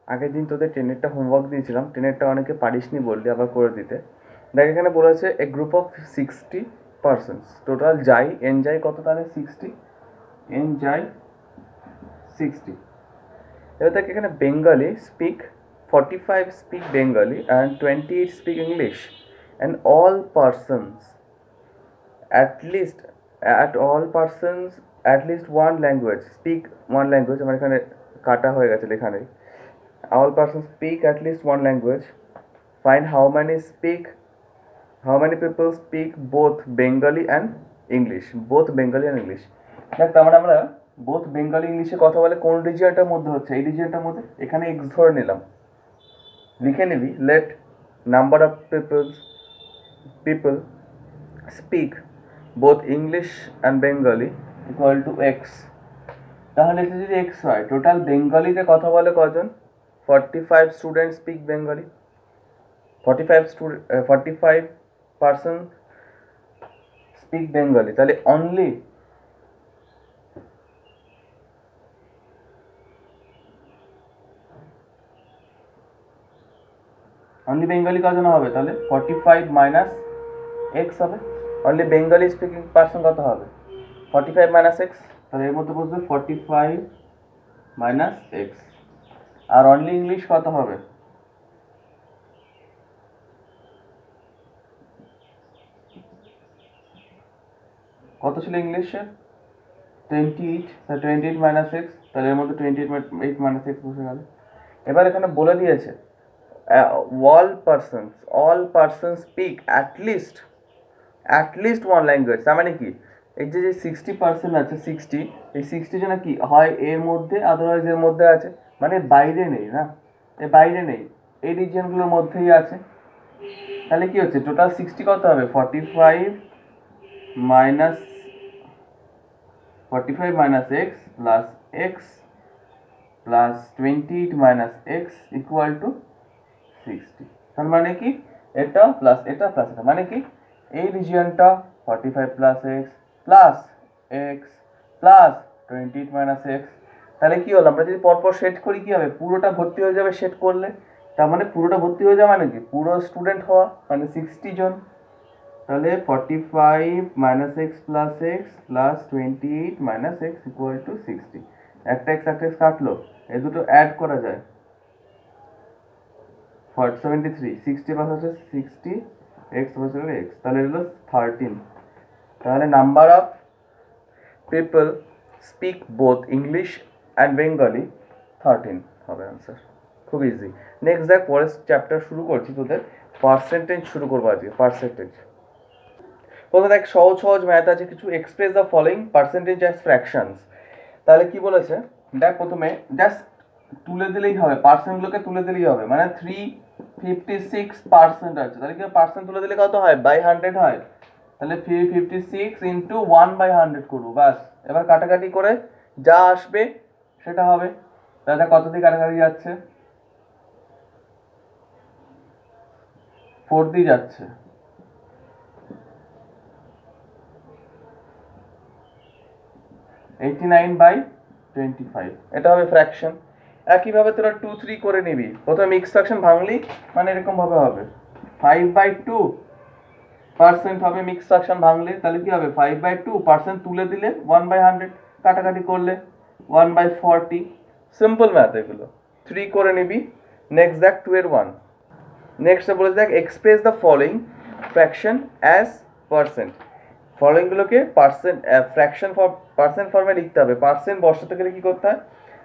আগের দিন তোদের টেনেরটা হোমওয়ার্ক দিয়েছিলাম, টেনেরটা অনেকে পারিসনি বললি, আবার করে দিতে। দেখ এখানে বলেছে এ গ্রুপ অফ 60 পার্সনস, টোটাল যাই এন যাই কত তাহলে 60, এন যাই 60। এবার দেখ এখানে Bengali speak 45 speak Bengali and 28 speak English and all persons at least one language speak one language। আমার এখানে কাটা হয়ে গেছে লেখা নেই। All persons speak at least one language. Find how many people speak both Bengali and English. Both Bengali and English. দেখ তার মানে আমরা both Bengali ইংলিশে কথা বলে কোন রিজিয়নটার মধ্যে হচ্ছে, এই রিজিয়নটার মধ্যে। এখানে এক্স ধরে নিলাম, লিখে নিবি let number of people speak both English and Bengali equal to x। তাহলে এটা যদি x হয়, টোটাল বেঙ্গলিতে কথা বলে কজন? 45 student speak Bengali, 45 person speak Bengali. তাহলে অনলি বেঙ্গলি কজন হবে? তাহলে 45 মাইনাস এক্স হবে। অনলি বেঙ্গলি স্পিকিং পার্সন কত হবে? 45 মাইনাস এক্স। তাহলে এর মধ্যে বসবে 45 মাইনাস এক্স। আর অনলি ইংলিশ কত হবে? কত ছিল ইংলিশে? 28। তাহলে 28 মাইনাস এক্স। তাহলে এর মধ্যে 28 মাইনাস এক্স বসে গেল। এবার এখানে বলে দিয়েছে all persons speak at least one language। তার মানে কি, এই যে 60% আছে, 60, এই 60 জন কি হয় এর মধ্যে, আদারওয়াইজ এর মধ্যে আছে, মানে বাইরে নেই না, এই বাইরে নেই, এই রিজিয়নগুলোর মধ্যেই আছে। তাহলে কি হচ্ছে, টোটাল 60 কত হবে? 45 minus x plus x plus 28 minus x equal to 60। তার মানে কি, এটা প্লাস এটা প্লাস এটা, মানে কি এই রিজিয়নটা 45 plus x plus x plus 28 minus x. তাহলে কি হলো, আমরা যদি পরপর সেট করি কি হবে, পুরোটা ভর্তি হয়ে যাবে সেট করলে। তার মানে পুরোটা ভর্তি হয়ে যাবে মানে কি, পুরো স্টুডেন্ট হওয়া মানে 60 জন। তাহলে 45 minus x plus x plus 28 minus x equal to 60। একটা এক্স কাটলো, এই দুটো অ্যাড করা যায়, 73, 60 পাস হচ্ছে 60, এক্স বসে গেলে এক্স, তাহলে হলো 13। তাহলে number of people speak both English and Bengali 13 হবে আনসার। খুব ইজি। নেক্সট দেখ, পরের চ্যাপ্টার শুরু করছি, তোদের পার্সেন্টেজ শুরু করবো আজকে। পার্সেন্টেজ প্রথমে দেখ, সহজ সহজ ম্যাথ আছে কিছু। Express the following percentage as fractions. তাহলে কি বলেছে, দেখ প্রথমে জাস্ট তুলে দিলেই হবে, পার্সেন্টগুলোকে তুলে দিলেই হবে। মানে 356% আছে, তাহলে কি পার্সেন্ট তুলে দিলে কত হয়? বাই 100 হয়। তাহলে 356 ইন্টু 1/100 করবো, বাস। এবার কাটাকাটি করে যা আসবে সেটা হবে। তাহলে কত দিয়ে কাটাকাটি যাচ্ছে? 4 দিয়ে যাচ্ছে। (89/25) এটা হবে ফ্র্যাকশন। একইভাবে তোরা 2-3 করে নিবি। প্রথমে মিক্স ফ্র্যাকশন ভাঙলি, মানে এরকম ভাবে হবে 5/2% হবে মিক্স ফ্র্যাকশন ভাঙলে। তাহলে কি হবে, 5/2% তুলে দিলে 1/100, কাটাকাটি করলে 1/40। সিম্পল ম্যাথ এগুলো, 3 করে নিবি। নেক্সট দেখ 2 এর 1। নেক্সট বলেছে দেখ, express the following fraction as percent. ফলোইংগুলোকে পার্সেন্ট ফর্মে লিখতে হবে। পার্সেন্ট বসাতে গেলে কি করতে হয়,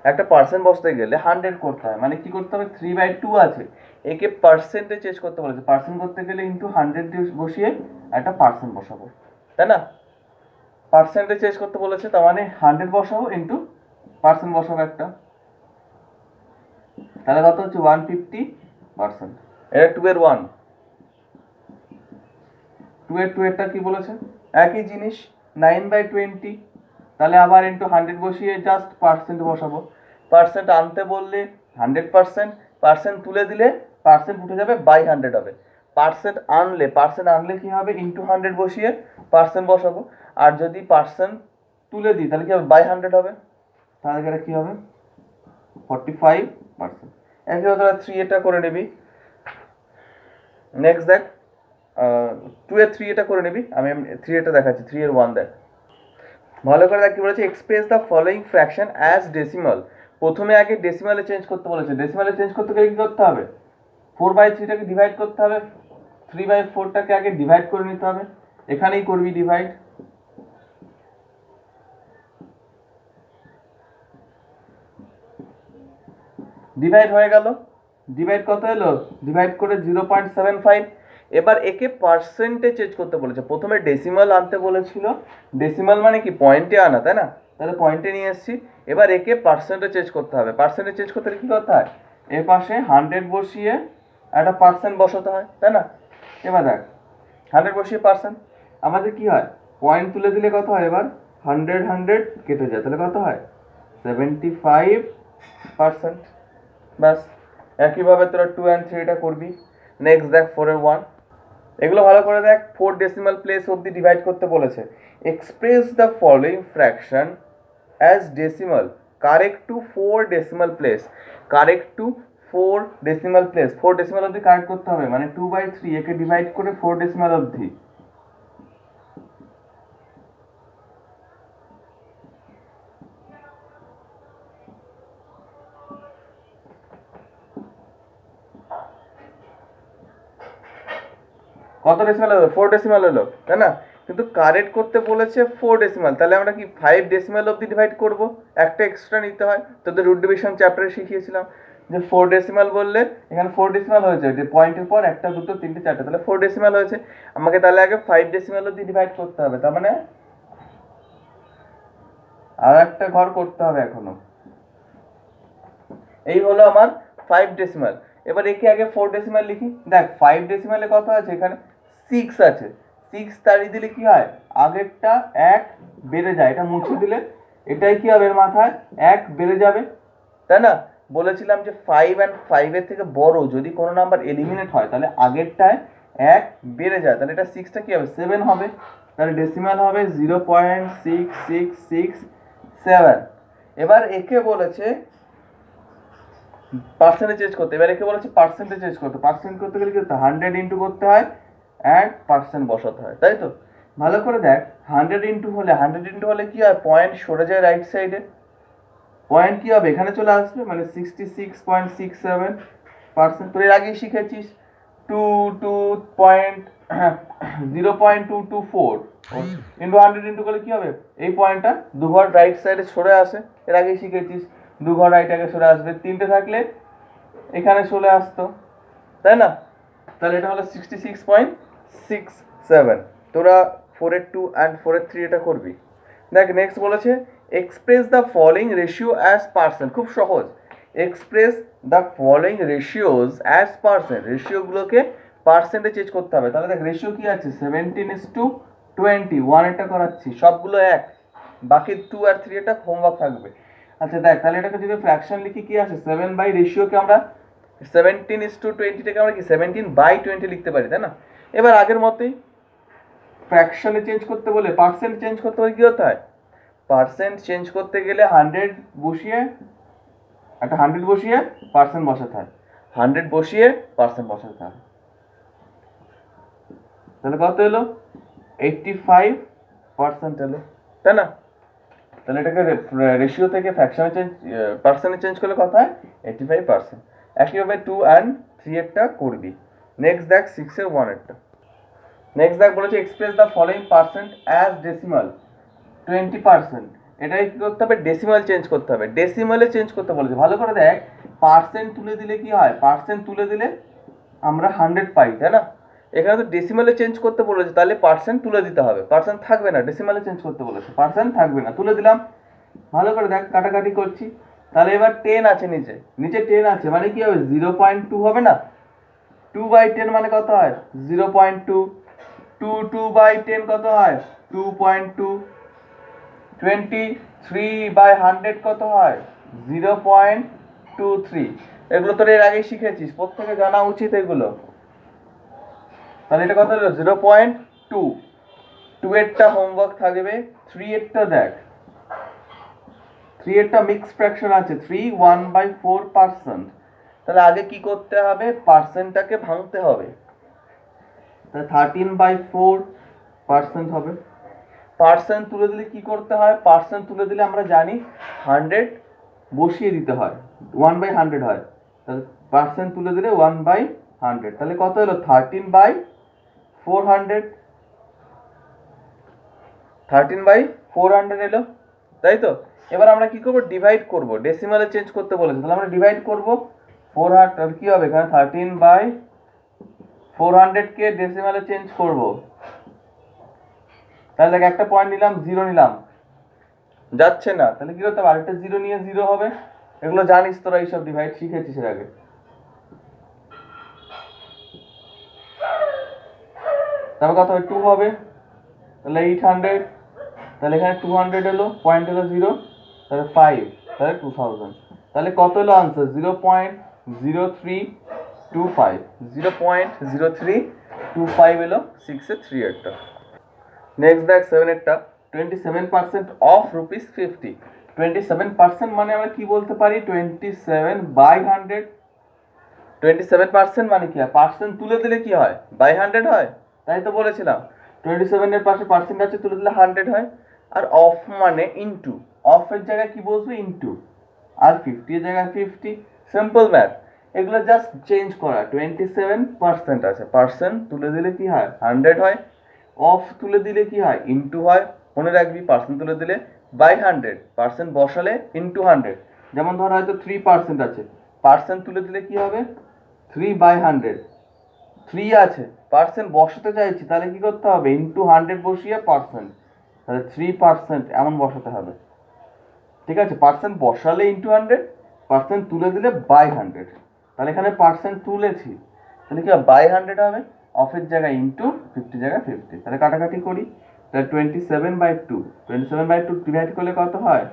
একটা পার্সেন্ট বসাতে গেলে 100 করতে হয়। মানে কি করতে হবে, 3/2 আছে, একে পার্সেন্টে চেঞ্জ করতে বলেছে। পার্সেন্ট করতে গেলে ইন্টু 100 বসিয়ে একটা পার্সেন্ট বসাবো, তাই না? পার্সেন্টে চেঞ্জ করতে বলেছে, তার মানে 100 বসাবো ইন্টু পার্সেন্ট বসাবো একটা, তাহলে কত হচ্ছে 150%। এটা 2 এর 1। 2 এরটা কি বলেছে, একই জিনিস 9/20। তাহলে আবার ইন্টু 100 বসিয়ে জাস্ট পার্সেন্ট বসাবো। পার্সেন্ট আনতে বললে 100%, পার্সেন্ট তুলে দিলে পার্সেন্ট উঠে যাবে, বাই 100 হবে। পার্সেন্ট আনলে কি হবে, ইন্টু 100 বসিয়ে পার্সেন্ট বসাবো। আর যদি পার্সেন্ট তুলে দিই তাহলে কি হবে, বাই 100 হবে। তাহলে এটা কি হবে, 45%। একইভাবে তোরা 3 এটা করে নিবি। নেক্সট দেখ 2 এর 3 এটা করে নিবি, আমি 3 এটা দেখাচ্ছি, 3 এর 1 দেখ। ভালো করে দেখ কি বলেছে, express the following fraction as decimal. প্রথমে আগে ডেসিমালে চেঞ্জ করতে বলেছে, ডেসিমালে চেঞ্জ করতে গেলে কি করতে হবে, 4/3টাকে ডিভাইড করতে হবে, 3/4টাকে আগে ডিভাইড করে নিতে হবে, এখানেই করবি ডিভাইড। ডিভাইড হয়ে গেল, ডিভাইড কত এলো, ডিভাইড করে 0.75। এবার একে পার্সেন্টে চেঞ্জ করতে বলেছে, প্রথমে ডেসিমাল আনতে বলেছিল, ডেসিমাল মানে কি পয়েন্টে আনা, তাই না, তাহলে পয়েন্টে নিয়ে এসেছি। এবার একে পার্সেন্টে চেঞ্জ করতে হবে, পার্সেন্টে চেঞ্জ করতে কি করতে হয়, এর পাশে 100 বসিয়ে একটা পার্সেন্ট বসাতে হয়, তাই না। এবার দেখ 100 বসিয়ে পার্সেন্ট, আমাদের কি হয়, পয়েন্ট তুলে দিলে কত হয়, এবার 100 কেটে যায়, তাহলে কত হয় 75%। ব্যাস, একইভাবে তোরা 2 and 3টা করবি। নেক্সট দেখ 4 এর 1, এগুলো ভালো করে দেখ, 4 ডেসিমাল প্লেস অবধি ডিভাইড করতে বলেছে। Express the following fraction as decimal correct to 4 decimal place, correct to 4 decimal place, 4 decimal অবধি কারেক্ট করতে হবে, মানে 2/3 একে ডিভাইড করে 4 ডেসিমাল অবধি। কত ডেসিমাল হলো, 4 ডেসিমাল হলো, তাই না, কিন্তু কারেক্ট করতে বলেছে 4 ডেসিমাল, তাহলে আমরা কি 5 ডেসিমাল অবধি ডিভাইড করব, একটা এক্সট্রা নিতে হয়, তোদের রুট ডিভিশন চ্যাপ্টারে শিখিয়েছিলাম যে 4 ডেসিমাল বললে এখানে 4 ডেসিমাল হয়েছে, যে পয়েন্টের পর একটা দুটো তিনটে চারটে, তাহলে 4 ডেসিমাল হয়েছে, আমাকে তাহলে আগে 5 ডেসিমাল অবধি ডিভাইড করতে হবে, তার মানে আর একটা ঘর করতে হবে এখনো। এই হলো আমার 5 ডেসিমাল। এবার একে আগে 4 ডেসিমাল লিখি, দেখ 5 ডেসিমালে কত আছে, এখানে 6 আছে, 6 তাড়িয়ে দিলে কি হয়, আগেরটা 1 বেড়ে যায়, এটা মুছে দিলে এটাই কি হবে, এর মাথায় 1 বেড়ে যাবে, তাই না। বলেছিলাম যে 5 and 5 এর থেকে বড় যদি কোনো নাম্বার এলিমিনেট হয় তাহলে আগেরটায় 1 বেড়ে যায়, তাহলে এটা 6টা কি হবে, 7 হবে, তাহলে ডেসিমাল হবে 0.6667। এবার একে বলেছে পার্সেন্টে চেঞ্জ করতে, এবার একে বলেছে পার্সেন্টে চেঞ্জ করতে, পার্সেন্ট করতে গেলে কি করতে হয়, 100 ইন্টু করতে হয় অ্যান্ড পার্সেন্ট বসাতে হয়, তাই তো। ভালো করে দেখ 100 ইন্টু হলে কি হয়, পয়েন্ট সরে যায় রাইট সাইডে, পয়েন্ট কি হবে, এখানে চলে আসবে, মানে 66.67%। তোর এর আগেই শিখেছিস 0.224 ইন্টু 100 ইন্টু করলে কি হবে, এই পয়েন্টটা দুঘর রাইট সাইডে সরে আসে, এর আগেই শিখেছিস, দুঘর রাইট আগে সরে আসবে, তিনটে থাকলে এখানে চলে আসতো, তাই না, তাহলে এটা হলো 66.67। তোরা 4 এর 2 and 4 এর 3 এটা করবি। দেখ নেক্সট বলেছে express the following ratio as percent, খুব সহজ, express the following ratios as percent, রেশিওগুলোকে পার্সেন্টে চেঞ্জ করতে হবে। তাহলে দেখ রেশিও কি আছে, 17:20, 1 এটা করাচ্ছি, সবগুলো এক, বাকি 2 আর 3 এটা হোমওয়ার্ক থাকবে। আচ্ছা দেখ তাহলে এটাকে যদি ফ্র্যাকশন লিখি কি আছে, 7 বাই রেশিওকে আমরা 17:20টাকে আমরা কি 17/20 লিখতে পারি, তাই না। এবার আগের মতোই ফ্র্যাকশনে চেঞ্জ করতে বলে পার্সেন্ট চেঞ্জ করতে বলে কি হতে হয়, পার্সেন্ট চেঞ্জ করতে গেলে 100 বসিয়ে একটা 100 বসিয়ে পার্সেন্ট বসাতে হয়, 100 বসিয়ে পার্সেন্ট বসাতে হয়, তাহলে কত এলো 85% এলো, তাই না। তাহলে এটাকে রেশিও থেকে ফ্র্যাকশনে চেঞ্জ পার্সেন্টে চেঞ্জ করলে কত হয় 85%। একইভাবে 2 and 3 এরটা করবি। নেক্সট দেখ 6 এর 1 এরটা, নেক্সট দেখ বলেছে express the following percent as decimal 20%, এটাকে কি করতে হবে, ডেসিমাল চেঞ্জ করতে হবে, ডেসিমালে চেঞ্জ করতে বলেছে। ভালো করে দেখ পার্সেন্ট তুলে দিলে কি হয়, পার্সেন্ট তুলে দিলে আমরা 100 পাই, তাই না। এখানে তো ডেসিমালে চেঞ্জ করতে বলেছে, তাহলে পার্সেন্ট তুলে দিতে হবে, পার্সেন্ট থাকবে না, ডেসিমালে চেঞ্জ করতে বলেছে, পার্সেন্ট থাকবে না, তুলে দিলাম। ভালো করে দেখ কাটাকাটি করছি, তাহলে এবার 10 আছে, নিচে নিচে 10 আছে, মানে কি হবে 0.2 হবে না, 2/10 মানে কত হয় 0.2, 2/10 কত হয় 2.2, 23/100 কত হয় 0.23। এগুলো তোর এর আগেই শিখেছিস, প্রত্যেকে জানা উচিত এগুলো। তাহলে এটা কত হলো 0.2, 2 এরটা হোমওয়ার্ক থাকবে, 3 এরটা দেখ, 3 এরটা মিক্স ফ্র্যাকশন আছে, 3 1/4%, তাহলে আগে কি করতে হবে, পার্সেন্টটাকে ভাঙতে হবে। তাহলে 13/4% হবে। পার্সেন্ট তুলে দিলে কি করতে হয়, পার্সেন্ট তুলে দিলে আমরা জানি 100 বসিয়ে দিতে হয়, 1/100 হয়। তাহলে পার্সেন্ট তুলে দিলে 1/100, তাহলে কত হলো 13/400, 13/400 এলো, তাই তো। এবার আমরা কি করব, ডিভাইড করব, ডেসিমালে চেঞ্জ করতে বলেছে, তাহলে আমরা ডিভাইড করব 400, কি হবে এখানে 13/400 কে ডেসিমালে চেঞ্জ করব। তাহলে দেখ একটা পয়েন্ট নিলাম, 0 নিলাম, যাচ্ছে না, তাহলে কি করতে হবে, আরেকটা 0 নিয়ে 0 হবে। এগুলো জানিস তোরা, এইসব ডিভাইড শিখেছিস এর আগে। তারপর কত হবে, 2 হবে, তাহলে 800, তাহলে এখানে 200 এলো, পয়েন্ট হলো 0, তাহলে 5, তাহলে 2000, তাহলে কত হলো আনসার, 0.0325, 0.0325 এলো 6 এর 3 এরটা। নেক্সট দেখ 7 এরটা, 27% অফ ₹50, 27% মানে আমরা কি বলতে পারি, 27/100। 27% মানে কি হয়, পার্সেন্ট তুলে দিলে কি হয়, বাই 100 হয়, তাই তো বলেছিলাম। 27 এর পাশে পার্সেন্ট আছে, তুলে দিলে 100 হয়। আর অফ মানে ইনটু, অফ এর জায়গায় কি বসবে, ইনটু, আর 50 এর জায়গায় 50, সিম্পল ম্যাথ। এগুলো জাস্ট চেঞ্জ করা। 27% আছে, পার্সেন্ট তুলে দিলে কি হয়, 100 হয়। অফ তুলে দিলে কি হয়, ইনটু হয়। মনে রাখবি, পার্সেন্ট তুলে দিলে বাই 100, পার্সেন্ট বসালে ইনটু 100। যেমন ধর হয়তো 3% আছে, পার্সেন্ট তুলে দিলে কি হবে, 3/100, 3 আছে, পার্সেন্ট বসাতে চাইছি, তাহলে কি করতে হবে, ইনটু 100 বসিয়ে পার্সেন্ট, তাহলে 3% এমন বসাতে হবে। ঠিক আছে, পার্সেন্ট বসালে ইনটু 100, পার্সেন্ট তুলে দিলে বাই 100, তাহলে এখানে পার্সেন্ট তুলেছি, তাহলে কি হবে, বাই 100 হবে, অফের জায়গায় ইনটু, 50 জায়গায় 50, তাহলে কাটাকাটি করি, তাহলে 27/2, 27/2 ডিভাইড করলে কত হয়,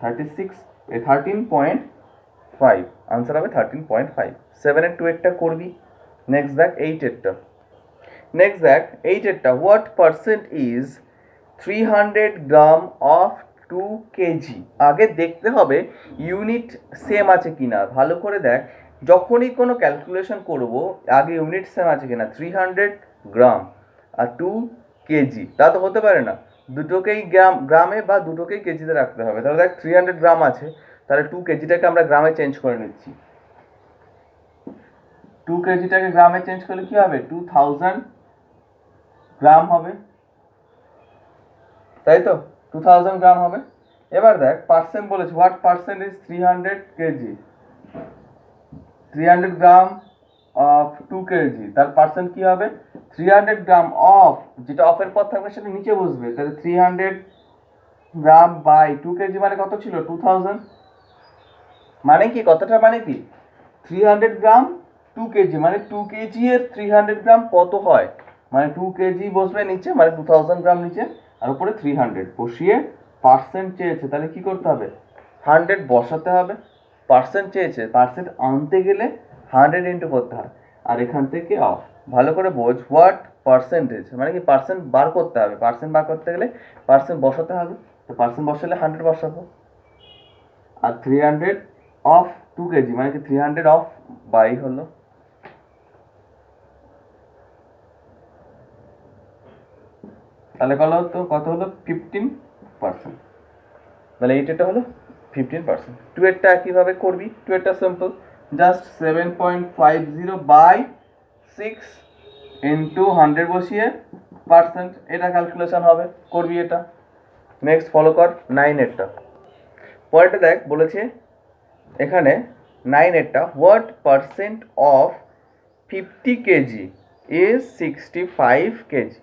13.5, আনসার হবে 13.5। 7 এর 2 এরটা করবি। নেক্সট দেখ 8 এরটা, নেক্সট দেখ 8 এরটা, what percent is 300 gram of 2 KG. আগে দেখতে হবে ইউনিট সেম আছে কিনা, ভালো করে দেখ, যখনই কোনো ক্যালকুলেশন করব আগে ইউনিট সেম আছে কিনা। 300 গ্রাম আর 2 কেজি, তা তো হতে পারে না, দুটোকেই গ্রামে বা দুটোকেই কেজিতে রাখতে হবে। তাহলে দেখ 300 গ্রাম আছে, তাহলে 2 কেজিটাকে আমরা গ্রামে চেঞ্জ করে নিচ্ছি। 2 কেজিটাকে গ্রামে চেঞ্জ করলে কি হবে, 2000 গ্রাম হবে, তাই তো, 2000 গ্রাম হবে। এবার দেখ পার্সেন্ট বলেছে, what percent is 300 KG, 300 gram of 2 KG, তার পার্সেন্ট কি হবে, 300 গ্রাম অফ, যেটা অফের পর থাকবে সেটা নিচে বসবে, তাহলে 300 গ্রাম বাই 2 কেজি মানে কত ছিল, 2000। মানে কি, কতটা মানে কি, 300 গ্রাম 2 কেজি মানে 2 কেজি এর 300 গ্রাম কত হয়, মানে 2 কেজি বসবে নিচে, মানে 2000 গ্রাম নিচে, আর উপরে 300 বসিয়ে পার্সেন্ট চেয়েছে, তাহলে কি করতে হবে, 100 বসাতে হবে। পার্সেন্ট চেয়েছে, পার্সেন্ট আনতে গেলে 100 ইন্টু করতে হয়, আর এখান থেকে অফ। ভালো করে বোঝ, হোয়াট পার্সেন্টেজ মানে কি, পার্সেন্ট বার করতে হবে, পার্সেন্ট বার করতে গেলে পার্সেন্ট বসাতে হবে, তো পার্সেন্ট বসালে 100 বসাবো, আর 300 অফ 2 কেজি মানে কি 300 অফ বাই হলো, তাহলে কত হলো 15%, তাহলে এইটা হলো 15%। 2 এরটা একইভাবে করবি, 2 এরটা সিম্পল, জাস্ট 7.50 বাই 6 ইন্টু 100 বসিয়ে পার্সেন্ট, এটা ক্যালকুলেশন হবে, করবি এটা। নেক্সট ফলো কর 9 এরটা, পরেরটা দেখ বলেছে এখানে 9 এরটা, what percent of 50 KG is 65 KG,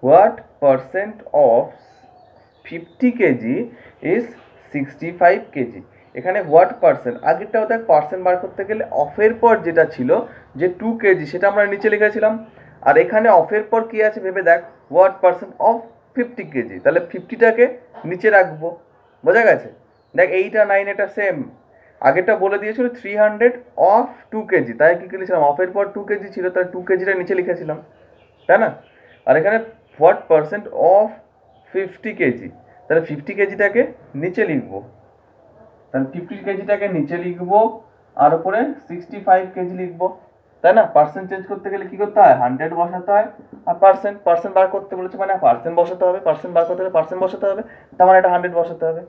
what percent of 50 KG is 65 KG. এখানে হোয়াট পার্সেন্ট, আগেরটাও দেখ পার্সেন্ট বার করতে গেলে অফের পর যেটা ছিল যে 2 কেজি সেটা আমরা নিচে লিখেছিলাম, আর এখানে অফের পর কি আছে ভেবে দেখ, হোয়াট পার্সেন্ট অফ 50 কেজি, তাহলে 50টাকে নিচে রাখবো, বোঝা গেছে। দেখ 8 আর 9 এটা সেম, আগেরটা বলে দিয়েছিল 300 অফ 2 কেজি, তাই কি লিখেছিলাম, অফের পর 2 কেজি ছিল, তাই 2 কেজিটা নিচে লিখেছিলাম, তাই না। আর এখানে হোয়াট পার্সেন্ট অফ 50 কেজি, তাহলে 50 কেজিটাকে নিচে লিখবো, তাহলে 50 কেজিটাকে নিচে লিখবো, আর উপরে 65 কেজি লিখবো, তাই না? পার্সেন্ট চেঞ্জ করতে গেলে কি করতে হয়, 100 বসাতে হয়, আর পার্সেন্ট বার করতে বলেছে মানে পার্সেন্ট বসাতে হবে, পার্সেন্ট বার করতে হলে পার্সেন্ট বসাতে হবে, তার মানে এটা 100 বসাতে হবে।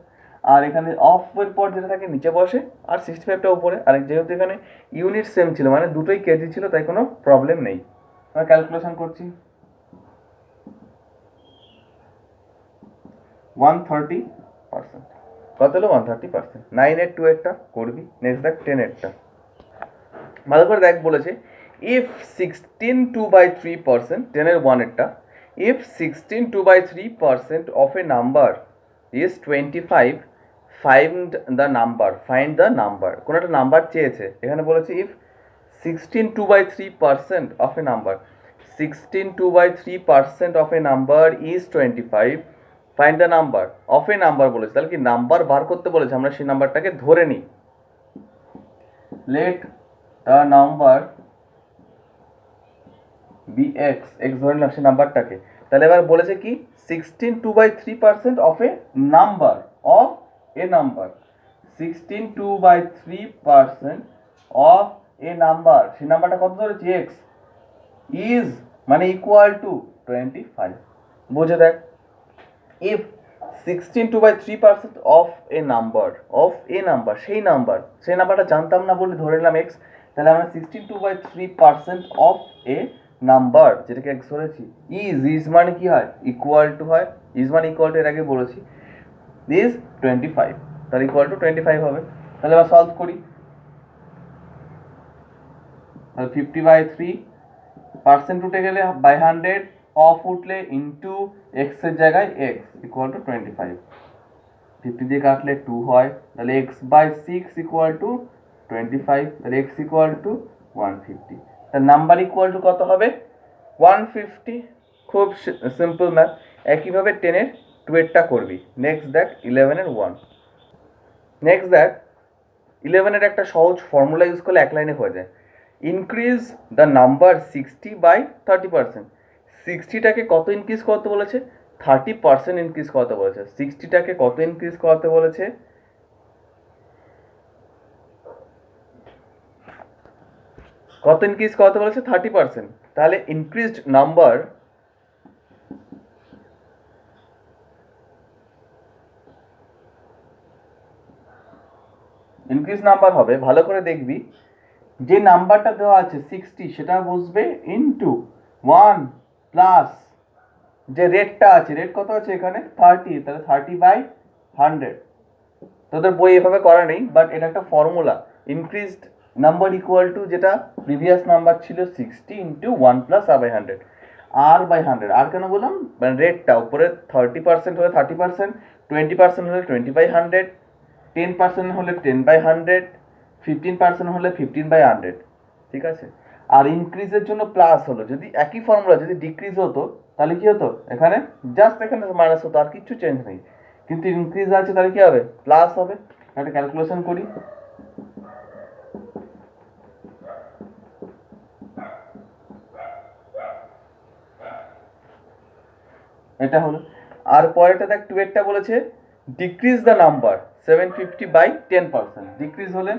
আর এখানে অফ এর পর যেটা থাকে নিচে বসে, আর 65টা উপরে। আর যেহেতু এখানে ইউনিট সেম ছিল মানে দুটোই কেজি ছিল, তাই কোনো প্রবলেম নেই। আমরা ক্যালকুলেশন করছি, 130%। কত হলো, 130%। 9 এর 2 এরটা করবি, নেক্সট দেখ 10 এরটা। ভালো করে দেখ, বলেছে ইফ 16 2/3%, 10 এর 1 এরটা, if 16 2/3% of a number is 25, find the number. কোনো একটা নাম্বার চেয়েছে, এখানে বলেছে if 16 2/3% of a number, 16 2/3% of a number is 25, find the number of a number বলেছে, তাহলে কি নাম্বার বার করতে বলেছে, আমরা সেই নাম্বারটাকে ধরে নিই। Let the number be x, x ধরে নিলাম সেই নাম্বারটাকে। তাহলে এবার বলেছে কি 16 2/3% of a number, of a number, 16 2/3% of a number, সেই নাম্বারটা কত ধরেছি, এক্স, ইজ মানে ইকুয়াল টু 25। বুঝে দেখ, if 16 2/3% of a number, of a number, সেই নাম্বারটা জানতাম না বলে ধরে নিলাম এক্স, তাহলে আমরা 16 2/3% অফ এ নাম্বার, যেটাকে এক্স ধরেছি, ইজ মানে কি হয়, ইকুয়াল টু হয়, ইজ মানে ইকুয়াল টু, এর আগে বলেছি, ইজ 25, তাহলে ইকুয়াল টু 25 হবে। তাহলে এবার সলভ করি, তাহলে 50/3, উঠে গেলে বাই 100, অফ উঠলে ইন্টু এক্স এর জায়গায় এক্স ইকুয়াল টু 25, 50 দিয়ে কাটলে 2 হয়, তাহলে x/6 ইকুয়াল টু 25, তাহলে x ইকুয়াল টু 150, তার নাম্বার ইকুয়াল টু কত হবে, 150। খুব সিম্পল ম্যাথ। একইভাবে 10 এর 2 এরটা করবি। নেক্সট দেখ 11 এর 1। নেক্সট দেখ 11 এর একটা সহজ ফর্মুলা ইউজ করলে এক লাইনে হয়ে যায়। Increase the number 60/30%। 60টাকে কত ইনক্রিজ করতে বলেছে, 30% ইনক্রিজ করতে বলেছে। 60টাকে কত ইনক্রিজ করতে বলেছে, কত ইনক্রিজ করতে বলেছে, 30%। তাহলে ইনক্রিজড নাম্বার, ইনক্রিজ নাম্বার হবে, ভালো করে দেখবি, যে নাম্বারটা দেওয়া আছে 60 সেটা বসবে ইনটু 1 প্লাস যে রেটটা আছে, রেট কত আছে এখানে 30, তাহলে 30/100। তোদের বই এভাবে করা নেই, বাট এটা একটা formula, increased number equal to যেটা প্রিভিয়াস নাম্বার ছিল 60 ইন্টু 1 প্লাস r/100, r/100। আর কেন বললাম, মানে রেটটা উপরে 30% হলে 30%, 20% হলে 20/100, 10% হলে 10/100, 15% হলে 15/100, ঠিক আছে। আর ইনক্রিজের জন্য প্লাস হলো, যদি একই ফর্মুলা যদি ডিক্রিজ হতো তাহলে কি হতো, এখানে জাস্ট এখানে মাইনাস হতো, আর কিছু চেঞ্জ নেই। কিন্তু ইনক্রিজ আছে তাহলে কি হবে, প্লাস হবে। একটা ক্যালকুলেশন করি, এটা হলো। আর পরেরটা দেখ 2 এরটা বলেছে ডিক্রিজ দ্য নাম্বার 750/10%। ডিক্রিজ হলে,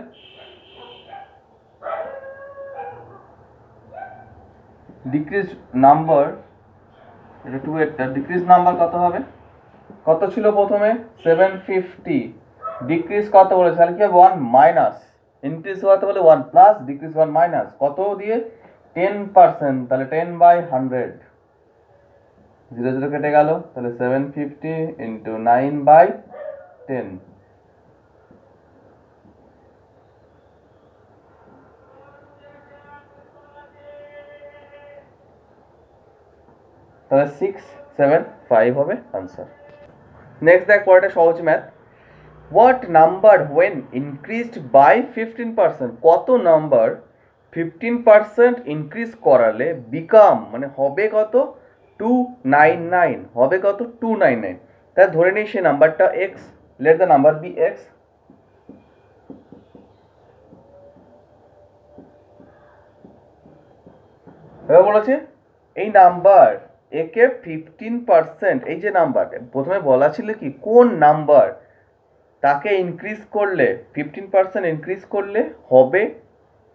ডিক্রিজ নাম্বার, এটা 2 এরটা ডিক্রিজ নাম্বার কত হবে, কত ছিল প্রথমে 750, ডিক্রিজ কত বলেছে, তাহলে কি হবে 1 মাইনাস, ইনক্রিজ হওয়াতে বলে 1 প্লাস, ডিক্রিজ 1 মাইনাস, কত দিয়ে 10%, তাহলে 10/100, 0 0 কেটে গেল, তাহলে 750 ইন্টু 9/10, তাহলে 675 হবে আনসার। নেক্সট দেখ পরেরটা সহজ math, what number when increased by 15%, কত নাম্বার 15% ইনক্রিজ করালে বিকাম মানে হবে কত 299, হবে কত 299। তাই ধরে নিই সে নাম্বারটা x, let the number be x. এবার বলেছে এই নাম্বার একে 15%, এই যে নাম্বার প্রথমে বলা ছিল কি কোন নাম্বার তাকে ইনক্রিজ করলে 15% ইনক্রিজ করলে হবে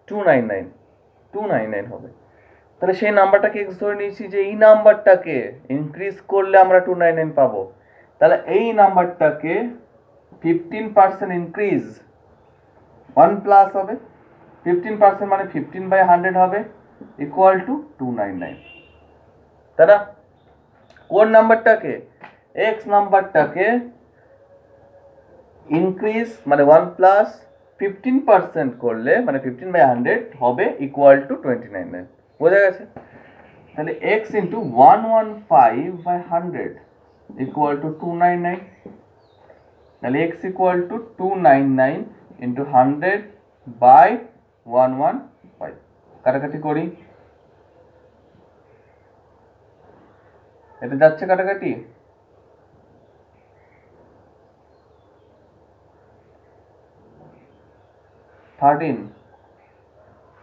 299 হবে। তাহলে সেই নাম্বারটাকে এক্স ধরে নিয়েছি যে এই নাম্বারটাকে ইনক্রিজ করলে আমরা 299 পাবো। তাহলে এই নাম্বারটাকে 15% ইনক্রিজ 1 প্লাস হবে, 15% মানে 15/100 হবে ইকুয়াল টু 299। তাই না? কোন নাম্বারটাকে? এক্স নাম্বারটাকে ইনক্রিজ মানে 1 প্লাস 15% করলে মানে 15/100 হবে ইকুয়াল টু 299। বোঝা গেছে? তাহলে x ইন্টু 115/100 ইকুয়াল টু 299। তাহলে x ইকুয়াল টু 299 ইন্টু 100/115। কাটাকাটি করি, এটা যাচ্ছে কাটাকাটি,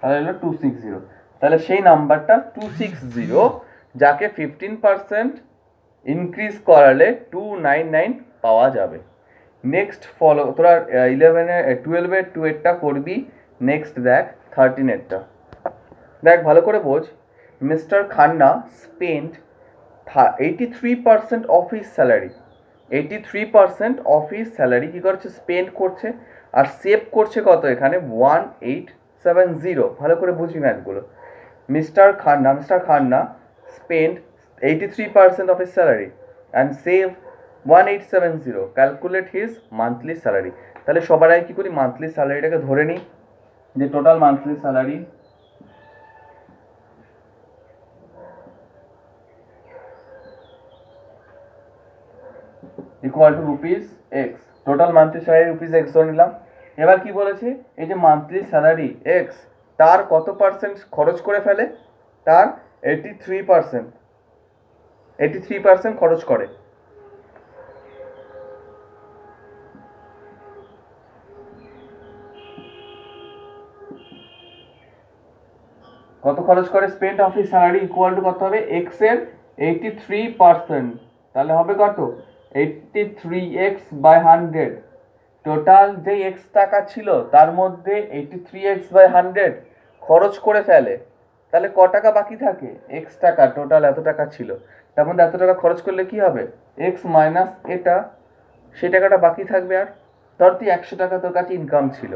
তাহলে হলো 260। তাহলে সেই নাম্বারটা 260 যাকে 15% ইনক্রিজ করালে 299 পাওয়া যাবে। নেক্সট ফলো, তোরা 12-এর 2-এরটা করবি। নেক্সট দেখ 13-এরটা। দেখ ভালো করে বোঝ। Mister Khanna spend 83% of his salary. 83% of his salary কী করছে? স্পেন্ড করছে। আর সেভ করছে কত এখানে? 1870। ভালো করে বুঝবি ম্যাথগুলো। Mister Khanna spend 83% of his salary and save 1870. Calculate his monthly salary. তাহলে সবার আগে কি করি? মান্থলি স্যালারিটাকে ধরে নিই, যে total monthly salary equal to rupees x. Total monthly salary rupees x ধরে নিলাম। এবার কি বলেছে? এই যে মান্থলি স্যালারি এক্স, তার কত পার্সেন্ট খরচ করে ফেলে? তার 83% খরচ করে। কত খরচ করে? Spend of his salary equal to কত হবে? এক্স এর 83%। তাহলে হবে কত? 83x/100। টোটাল যে এক্স টাকা ছিল তার মধ্যে 83x/100 খরচ করে ফেলে। তাহলে ক টাকা বাকি থাকে? এক্স টাকা, টোটাল এত টাকা ছিল, তার মধ্যে এত টাকা খরচ করলে কি হবে? এক্স মাইনাস এটা, সেই টাকাটা বাকি থাকবে। আর ধর তুই 100 টাকা তোর কাছে ইনকাম ছিল,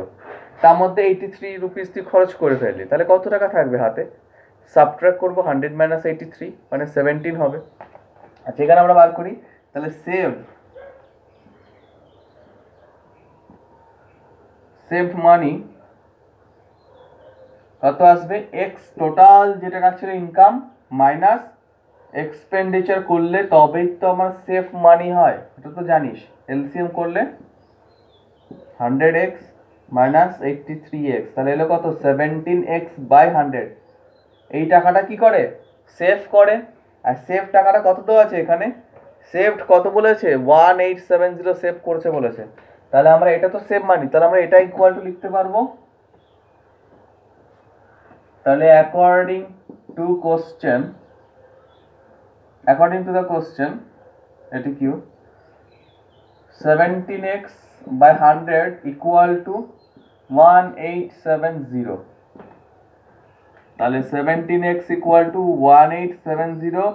তার মধ্যে 83 রুপিস তুই খরচ করে ফেললি, তাহলে কত টাকা থাকবে হাতে? সাবট্রাক্ট করবো 100 মাইনাস 83 মানে 17 হবে। আচ্ছা, এখানে আমরা বার করি। তাহলে সেভড মানি কত আসবে? এক্স টোটাল যে টাকা ছিল ইনকাম মাইনাস এক্সপেন্ডিচার করলে তবেই তো আমার সেভ মানি হয়, এটা তো জানিস। এলসিএম করলে 100x মাইনাস 83x, তাহলে এলো কত? 17x/100। এই টাকাটা কি করে? সেভ করে। আর সেভ টাকাটা কত দেওয়া আছে এখানে? সেভড কত বলেছে? 1870 সেভ করছে বলেছে। তাহলে আমরা এটা তো সেভ মানি, তাহলে আমরা এটা ইকুয়াল টু লিখতে পারবো। তাহলে অ্যাকর্ডিং টু দ্য কোশ্চেন এটি কিউ 17x/100 ইকুয়াল টু 1870। তাহলে 17x ইকুয়াল টু 1870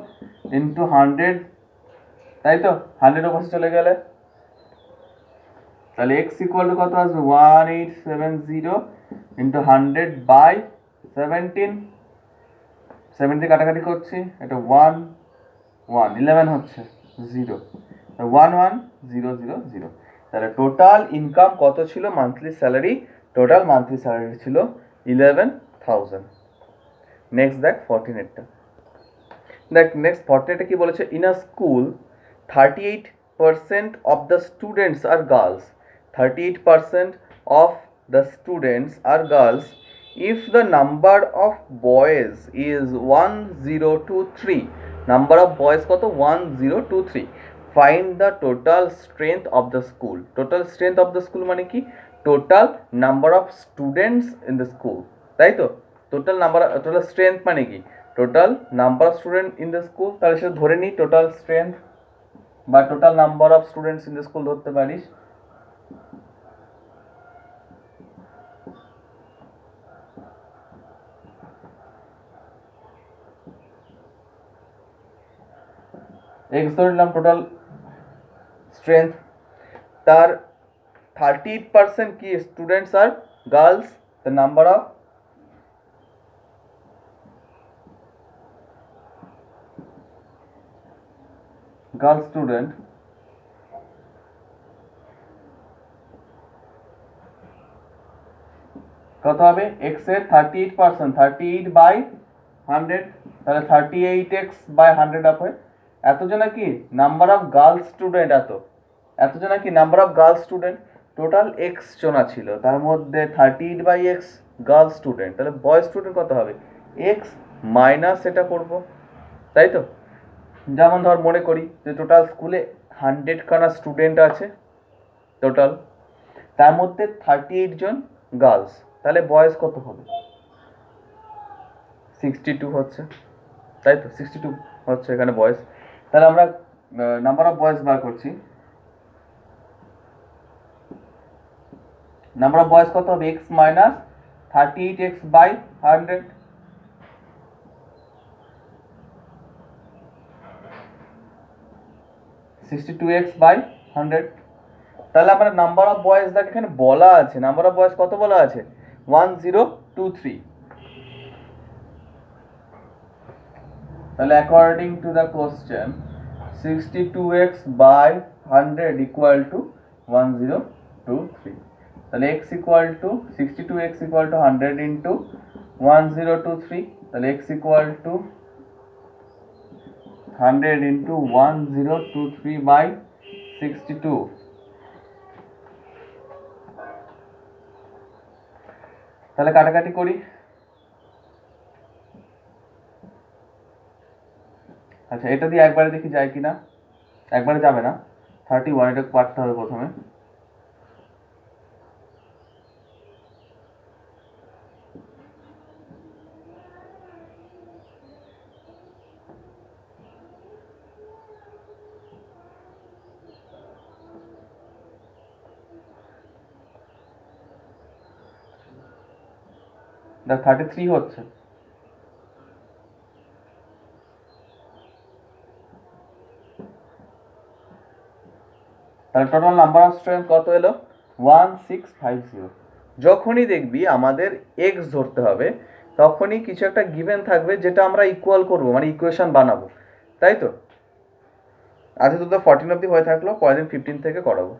ইন্টু 100, তাই তো? 100 ওর পাশে চলে গেলে তাহলে x ইকুয়াল টু কত আসবে? 1870 ইন্টু 100/17। 70 কাটাকাটি করছি, এটা 11 হচ্ছে 0, 11000। তাহলে টোটাল ইনকাম কত ছিল? Monthly salary, total monthly salary ছিল 11,000। নেক্সট দেখ 14-এরটা। দেখ নেক্সট 14-এটা কি বলেছে? In a school 38% of the students are girls. 38% of the students are girls. If the number of boys is 1023, number of boys কত? 1023. Find the total strength of the school. Total strength of the school মানে কি? Total number of students in the school, তাই তো? Total strength মানে কি? Total number of student in the school. তাহলে সেটা ধরে নিই টোটাল স্ট্রেংথ বা total number of students in the school ধরতে পারিস। এক্স ধরে নিলাম টোটাল স্ট্রেংথ, তার 38% কি students are girls, the number of girl student কত হবে, এক্স এর 38%, 38/100, তাহলে 38x/100 হবে। এতজনা কি নাম্বার অফ গার্লস স্টুডেন্ট, এতজনা কি number of girls student, total x জনা ছিল, তার মধ্যে 38/x গার্লস স্টুডেন্ট, তাহলে বয় স্টুডেন্ট কত হবে, এক্স মাইনাস এটা করব, তাই তো। যেমন ধর মনে করি যে টোটাল স্কুলে 100খানা স্টুডেন্ট আছে টোটাল, তার মধ্যে 38 জন গার্লস, তাহলে বয়েজ কত হবে, 62 হচ্ছে, তাই তো 62 হচ্ছে এখানে বয়েজ। তাহলে আমরা নাম্বার অফ বয়েজ বার করছি, নাম্বার অফ বয়েজ কত হবে, এক্স মাইনাস 38x/100, (62x/100). তাহলে আমরা নাম্বার অফ বয়েজ দেখ এখানে বলা আছে, নাম্বার অফ বয়েজ কত বলা আছে, 1023। তাহলে according to the question 62x/100 equal to 1023। তাহলে x equal to 62x equal to 100 into 1023, তাহলে x ইকুয়াল টু 100 ইন্টু 1023/62। তাহলে কাটাকাটি করি, আচ্ছা এটা দিয়ে একবারে দেখি যায় কিনা, একবারে যাবে না, 31 এটা কাটতে হবে প্রথমে, দেখ 33 হচ্ছে, তাহলে টোটাল নাম্বার অফ স্টুডেন্ট কত এলো, 1650। যখনই দেখবি আমাদের এক্স ধরতে হবে তখনই কিছু একটা গিভেন থাকবে যেটা আমরা ইকুয়াল করব, মানে ইকুয়েশন বানাবো, তাই তো। আজকে তো 14 অবধি হয়ে থাকলো, পরের দিন 15 থেকে করাবো।